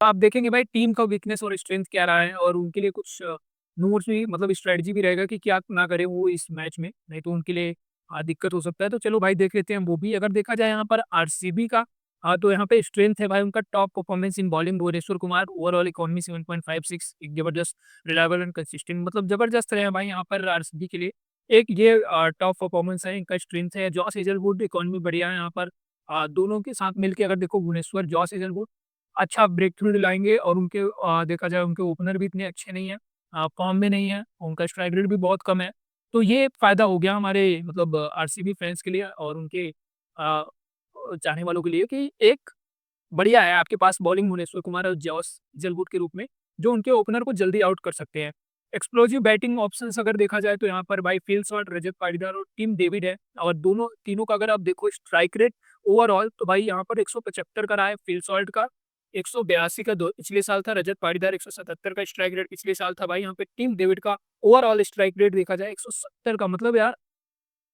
आप देखेंगे भाई टीम का वीकनेस और स्ट्रेंथ क्या रहा है और उनके लिए कुछ नोट्स भी मतलब स्ट्रेटजी भी रहेगा कि क्या ना करें वो इस मैच में, नहीं तो उनके लिए दिक्कत हो सकता है। तो चलो भाई देख लेते हैं वो भी। अगर देखा जाए यहाँ पर आरसीबी का तो यहाँ पे स्ट्रेंथ है भाई उनका top performance in bowling Bhuvneshwar Kumar, overall economy 7.56, एक जबरदस्त रिलायबल एंड कंसिस्टेंट मतलब जबरदस्त रहे हैं भाई यहाँ पर आरसीबी के लिए। एक ये टॉप परफॉर्मेंस है, इनका स्ट्रेंथ है। जॉस हेजलवुड इकॉनमी बढ़िया है यहाँ पर। दोनों के साथ मिलके अगर देखो भुवनेश्वर, जॉस हेजलवुड अच्छा ब्रेक थ्रू दिलाएँगे और उनके देखा जाए उनके ओपनर भी इतने अच्छे नहीं हैं, फॉर्म में नहीं है, उनका स्ट्राइक रेट भी बहुत कम है। तो ये फ़ायदा हो गया हमारे मतलब आरसीबी फैन्स के लिए और उनके चाहने वालों के लिए कि एक बढ़िया है आपके पास बॉलिंग भुवनेश्वर कुमार और जॉस हेज़लवुड के रूप में, जो उनके ओपनर को जल्दी आउट कर सकते हैं। एक्सप्लोसिव बैटिंग ऑप्शंस अगर देखा जाए तो यहाँ पर भाई फिल शॉट, रजत पाटीदार और टिम डेविड है और दोनों तीनों का अगर आप देखो स्ट्राइक रेट ओवरऑल तो भाई यहाँ पर 175 का रहा है फिल शॉट का, 182 का दो पिछले साल था, रजत पाटीदार 177 का स्ट्राइक रेट पिछले साल था भाई यहाँ पे टिम डेविड का ओवरऑल स्ट्राइक रेट देखा जाए 170 का मतलब यार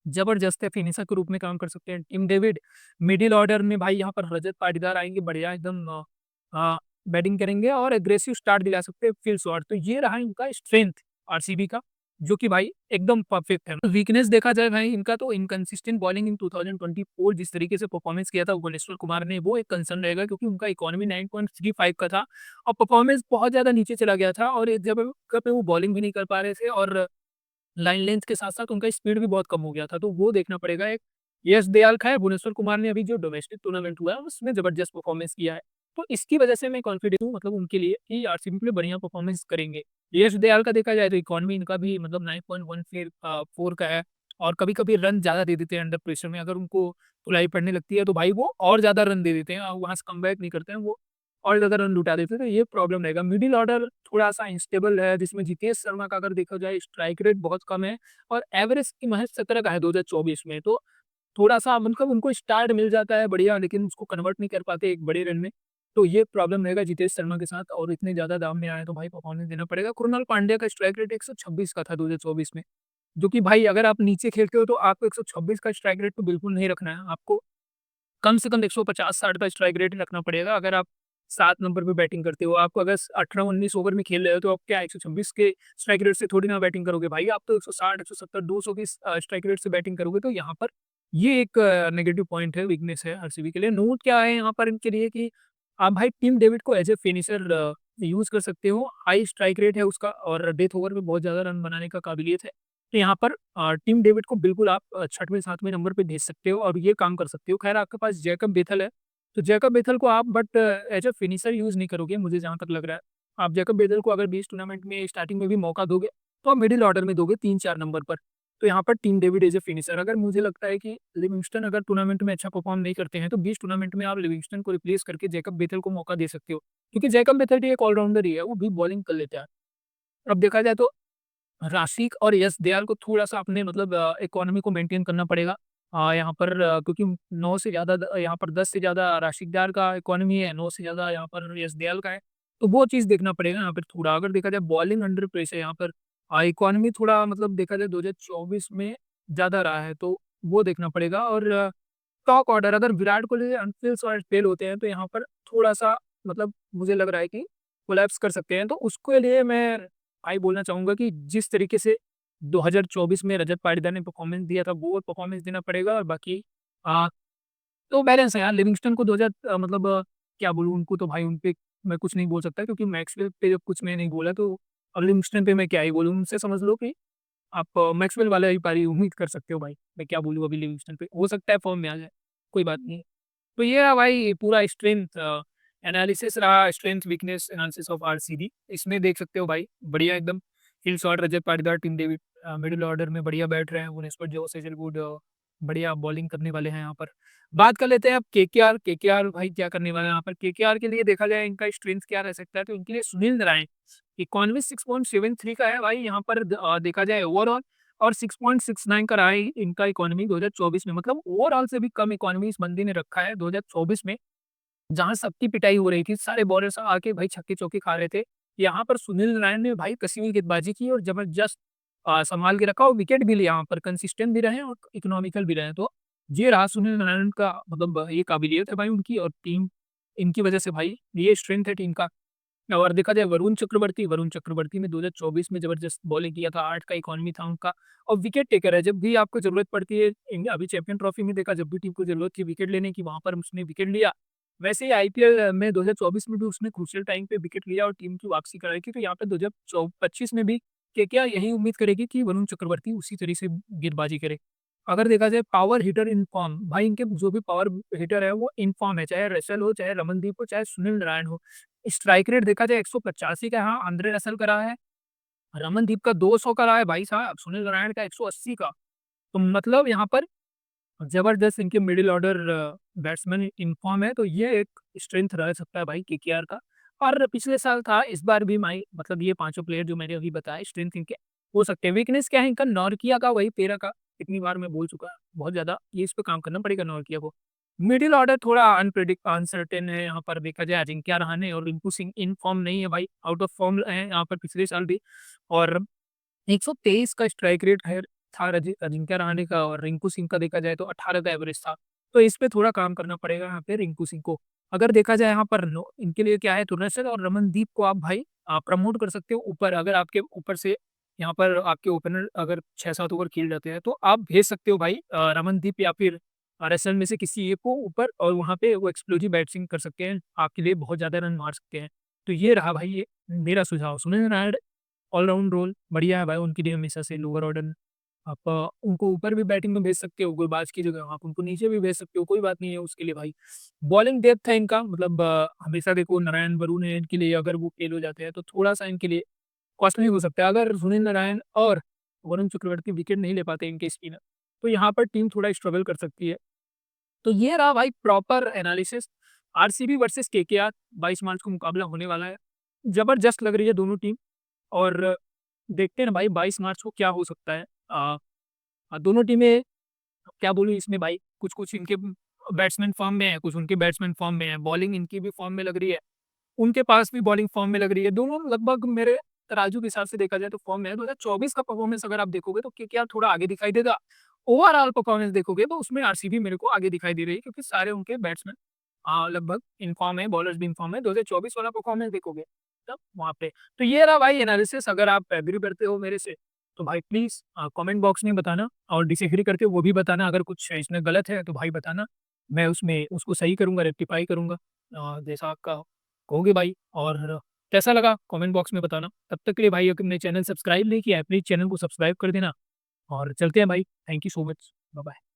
जबरदस्त है, फिनिशर के रूप में काम कर सकते हैं टिम डेविड। मिडिल ऑर्डर में भाई यहाँ पर रजत पाटीदार आएँगे बढ़िया एकदम बैटिंग करेंगे और एग्रेसिव स्टार्ट दिला सकते हैं फिल शॉट। तो ये रहा इनका स्ट्रेंथ आरसीबी का, जो कि भाई एकदम परफेक्ट है। वीकनेस देखा जाए भाई इनका तो इनकंसिस्टेंट बॉलिंग इन 2024 जिस तरीके से परफॉर्मेंस किया था भुवनेश्वर कुमार ने, वो एक कंसर्न रहेगा क्योंकि उनका इकॉनमी 9.35 का था और परफॉर्मेंस बहुत ज़्यादा नीचे चला गया था और जब कब वो बॉलिंग भी नहीं कर पा रहे थे और लाइन लेंथ के साथ-साथ उनका स्पीड भी बहुत कम हो गया था, तो वो देखना पड़ेगा एक। यश दयाल का है, भुवनेश्वर कुमार ने अभी जो डोमेस्टिक टूर्नामेंट हुआ है, उसमें ज़बरदस्त परफॉर्मेंस किया है। तो इसकी वजह से मैं कॉन्फिडेंट हूँ मतलब उनके लिए कि आरसीबी के लिए बढ़िया परफॉर्मेंस करेंगे। यश दयाल का देखा जाए तो इकॉनमी इनका भी मतलब 9.14 का है और कभी-कभी रन ज़्यादा दे देते हैं अंडर प्रेशर में, अगर उनको धुलाई पड़ने लगती है, तो भाई वो और ज़्यादा रन दे देते हैं और वहाँ से कमबैक नहीं करते हैं, वो और ज़्यादा रन लुटा देते हैं, तो ये प्रॉब्लम रहेगा। मिडिल ऑर्डर थोड़ा-सा अनस्टेबल है, जिसमें जितेश शर्मा का अगर देखा जाए स्ट्राइक रेट बहुत कम है और एवरेज की महज़ 17 का है 2024 में, तो थोड़ा-सा मतलब उनको स्टार्ट मिल जाता है बढ़िया, लेकिन उसको कन्वर्ट नहीं कर पाते एक बड़े रन में। तो ये प्रॉब्लम रहेगा जितेश शर्मा के साथ और इतने ज़्यादा दाम में आए तो भाई परफॉर्मेंस देना पड़ेगा। कृणाल पांड्या का स्ट्राइक रेट 126 का था 2024 में, जो कि भाई अगर आप नीचे खेलते हो तो आपको 126 का स्ट्राइक रेट तो बिल्कुल नहीं रखना है। आपको कम से कम 150-60 का स्ट्राइक रेट रखना पड़ेगा अगर आप 7 नंबर पे बैटिंग करते हो। आपको अगर 18-19 ओवर में खेल रहे हो तो आप क्या 126 के स्ट्राइक रेट से थोड़ी ना बैटिंग करोगे भाई। आप तो 160, 170, 200 के स्ट्राइक रेट से बैटिंग करोगे, तो यहाँ पर ये एक नेगेटिव पॉइंट है, वीकनेस है आरसीबी के लिए। नोट क्या है यहाँ पर इनके लिए कि आप भाई टिम डेविड को एज़ ए फिनिशर यूज़ कर सकते हो। हाई स्ट्राइक रेट है उसका और डेथ ओवर में बहुत ज़्यादा रन बनाने का काबिलियत है। तो यहाँ पर टिम डेविड को बिल्कुल आप 6वें 7वें नंबर पे भेज सकते हो और ये काम कर सकते हो। ख़ैर आपके पास जैकब बेथल है, तो जैकब बेथल को आप but as a finisher use नहीं करोगे मुझे जहाँ तक लग रहा है। आप जैकब बेथल को अगर 20 टूर्नामेंट में स्टार्टिंग में भी मौका दोगे, तो आप मिडल ऑर्डर में दोगे 3-4 नंबर पर। तो यहाँ पर team David as a finisher, अगर मुझे लगता है कि लिविंगस्टन अगर टूर्नामेंट में अच्छा परफ़ॉर्म नहीं करते हैं, तो 20 टूर्नामेंट में आप लिविंगस्टन को रिप्लेस करके जैकब बेथल को मौका दे सकते हो। क्योंकि जैकब बेथल भी एक ऑलराउंडर ही है, वो भी बॉलिंग कर लेता है। अब देखा जाए तो राशिक और यश दयाल को थोड़ा-सा अपने मतलब इकोनॉमी को मेंटेन करना पड़ेगा। यहाँ पर क्योंकि 9 से ज़्यादा यहाँ पर 10 से ज़्यादा राशिक दयाल का इकोनॉमी है, 9 से ज़्यादा यहाँ पर यश दयाल का है। तो वो चीज़ देखना पड़ेगा यहाँ पे थोड़ा। अगर देखा जाए बॉलिंग अंडर प्रेशर यहाँ पर इकोनॉमी थोड़ा मतलब देखा जाए 2024 में ज़्यादा रहा है, तो वो देखना पड़ेगा और टॉप ऑर्डर अगर विराट कोहली अनफिल्स और फेल होते हैं, तो यहाँ पर थोड़ा-सा मतलब मुझे लग रहा है कि कोलैप्स कर सकते हैं। तो उसके लिए मैं बोलना चाहूँगा कि जिस तरीके से 2024 में रजत पाटीदार ने परफॉर्मेंस दिया था, वो परफॉर्मेंस देना पड़ेगा और बाकी अ, तो बैलेंस है यार। लिविंगस्टन को 2000 मतलब क्या बोलूँ उनको, तो भाई उन पे मैं कुछ नहीं बोल सकता क्योंकि मैक्सवेल पे जब कुछ मैं नहीं बोला तो अब लिविंगस्टन पे मैं क्या ही बोलूँ। उनसे समझ लो कि आप मैक्सवेल वाला ही पारी उम्मीद कर सकते हो भाई। मैं क्या बोलूँ अभी लिविंगस्टन पे, हो सकता है फॉर्म में आ जाए, कोई बात नहीं। तो ये रहा भाई पूरा स्ट्रेंथ एनालिसिस रहा, strength weakness analysis of RCB. इसमें देख सकते हो भाई बढ़िया एकदम हिल shot, Rajat Patidar, Tim David middle order में बढ़िया बैठ रहे हैं। भुवनेश्वर जो सेजलवुड बढ़िया बॉलिंग करने वाले हैं यहाँ पर। बात कर लेते हैं अब केकेआर। केकेआर भाई क्या करने वाले हैं यहाँ पर। केकेआर के लिए देखा जाए इनका स्ट्रेंथ क्या रह सकता है, तो इनके लिए सुनील नारायण इक्यानवे 6.73 का है भाई यहाँ पर देखा जाए ओवरऑल और 6.69 का रहा है इनका इकोनॉमी 2024 में, मतलब ओवरऑल से भी कम इकोनॉमी इस बंदे ने रखा है 2024 में, जहाँ सबकी पिटाई हो रही थी, सारे बॉलर्स आके भाई छक्के-चौके खा रहे थे। यहाँ पर सुनील नारायण ने भाई कसी हुई गेंदबाजी की और जबरदस्त संभाल के रखा और विकेट भी लिया, यहाँ पर कंसिस्टेंट भी रहे और इकोनॉमिकल भी रहे। तो ये रहा सुनील नारायण का मतलब ये काबिलियत है भाई उनकी और टीम इनकी वजह से भाई ये स्ट्रेंथ है टीम का। और देखा जाए वरुण चक्रवर्ती ने 2024 में ज़बरदस्त बॉलिंग किया था, 8 का इकॉनमी था उनका और विकेट टेकर है, जब भी आपको ज़रूरत पड़ती है इंडिया अभी चैंपियन ट्रॉफी में देखा जब भी टीम को ज़रूरत थी विकेट लेने की, वहाँ पर उसने विकेट लिया। वैसे ही आईपीएल में 2024 में भी उसने क्रूशियल टाइम पे विकेट लिया और टीम की वापसी कराई थी, तो यहाँ पे 2025 में भी केकेआर यही उम्मीद करेगी कि वरुण चक्रवर्ती उसी तरह से गेंदबाजी करे। अगर देखा जाए पावर हिटर इन फॉर्म, भाई इनके जो भी पावर हिटर है वो इन फॉर्म है, चाहे रसेल हो, चाहे रमनदीप हो, चाहे सुनील नारायण हो। स्ट्राइक रेट देखा जाए 185 का यहाँ आंद्रे रसल का रहा है, रमनदीप का 200 का रहा है भाई साहब, सुनील नारायण का 180 का। तो मतलब यहाँ पर ज़बरदस्त इनके middle order batsman in form है, तो ये एक स्ट्रेंथ रह सकता है भाई केकेआर का। और पिछले साल था, इस बार भी माई मतलब ये पाँचों प्लेयर जो मैंने अभी बताए स्ट्रेंथ इनके हो सकते हैं। वीकनेस क्या है इनका नॉर्किया का वही 13 का, इतनी बार मैं बोल चुका बहुत ज़्यादा, ये इस पे काम करना पड़ेगा नॉर्किया को। मिडल ऑर्डर थोड़ा अनसर्टेन है यहाँ पर देखा जाए अजिंक्य रहाणे और रिंकू सिंह इन फॉर्म नहीं है भाई, आउट ऑफ फॉर्म है यहाँ पर पिछले साल भी। और 123 का स्ट्राइक रेट है था अजिंक्य रहाणे का और रिंकू सिंह का देखा जाए तो 18 का एवरेज था। तो इस पे थोड़ा काम करना पड़ेगा यहाँ पे रिंकू सिंह को। अगर देखा जाए यहाँ पर नो इनके लिए क्या है तो रसेल और रमनदीप को आप भाई प्रमोट कर सकते हो ऊपर, अगर आपके ऊपर से यहाँ पर आपके ओपनर अगर 6-7 ओवर खेल जाते हैं तो आप भेज सकते हो भाई रमनदीप या फिर रसेल में से किसी एक को ऊपर और वहाँ पे वो एक्सप्लोजिव बैटिंग कर सकते हैं, आपके लिए बहुत ज़्यादा रन मार सकते हैं। तो ये रहा भाई ये मेरा सुझाव। सुनील नारायण ऑलराउंड रोल बढ़िया है भाई उनके लिए हमेशा से लोअर ऑर्डर आप उनको ऊपर भी बैटिंग में भेज सकते हो गेंदबाज की जगह, आप उनको नीचे भी भेज सकते हो, कोई बात नहीं है उसके लिए भाई। बॉलिंग डेप्थ है इनका मतलब हमेशा देखो नारायण, वरुण है इनके लिए अगर वो फेल हो जाते हैं तो थोड़ा-सा इनके लिए कॉस्टली हो सकता है। अगर सुनील नारायण और वरुण चक्रवर्ती विकेट नहीं ले पाते इनके स्पिनर, तो यहाँ पर टीम थोड़ा स्ट्रगल कर सकती है। तो ये रहा भाई proper analysis RCB versus KKR 22 मार्च को मुकाबला होने वाला है। जबरदस्त लग रही है दोनों टीम और देखते हैं ना भाई 22 मार्च को क्या हो सकता है। दोनों टीमें क्या बोलूँ इसमें भाई कुछ-कुछ इनके बैट्समैन फ़ॉर्म में है, कुछ उनके बैट्समैन फ़ॉर्म में है, बॉलिंग इनकी भी फ़ॉर्म में लग रही है, उनके पास भी बॉलिंग फ़ॉर्म में लग रही है। दोनों लगभग मेरे तराजू के हिसाब से देखा जाए तो फ़ॉर्म में है। 2024 का परफ़ॉर्मेंस अगर आप देखोगे तो केकेआर थोड़ा आगे दिखाई देगा। ओवरऑल परफ़ॉर्मेंस देखोगे तो उसमें आरसीबी मेरे को आगे दिखाई दे रही है क्योंकि सारे उनके बैट्समैन लगभग इन फ़ॉर्म है, बॉलर्स भी इन फ़ॉर्म है। 2024 वाला परफ़ॉर्मेंस देखोगे तब वहाँ पे। तो ये रहा भाई एनालिसिस, अगर आप एग्री करते हो मेरे से तो भाई प्लीज़ कमेंट बॉक्स में बताना और डिसएग्री करते हो वो भी बताना। अगर कुछ इसमें गलत है तो भाई बताना, मैं उसमें उसको सही करूँगा, रेक्टिफ़ाई करूँगा जैसा आपका कहोगे भाई। और कैसा लगा कमेंट बॉक्स में बताना। तब तक के लिए भाई अगर मेरे चैनल सब्सक्राइब नहीं किया है प्लीज़ चैनल को सब्सक्राइब कर देना और चलते हैं भाई। Thank you so much. Bye bye.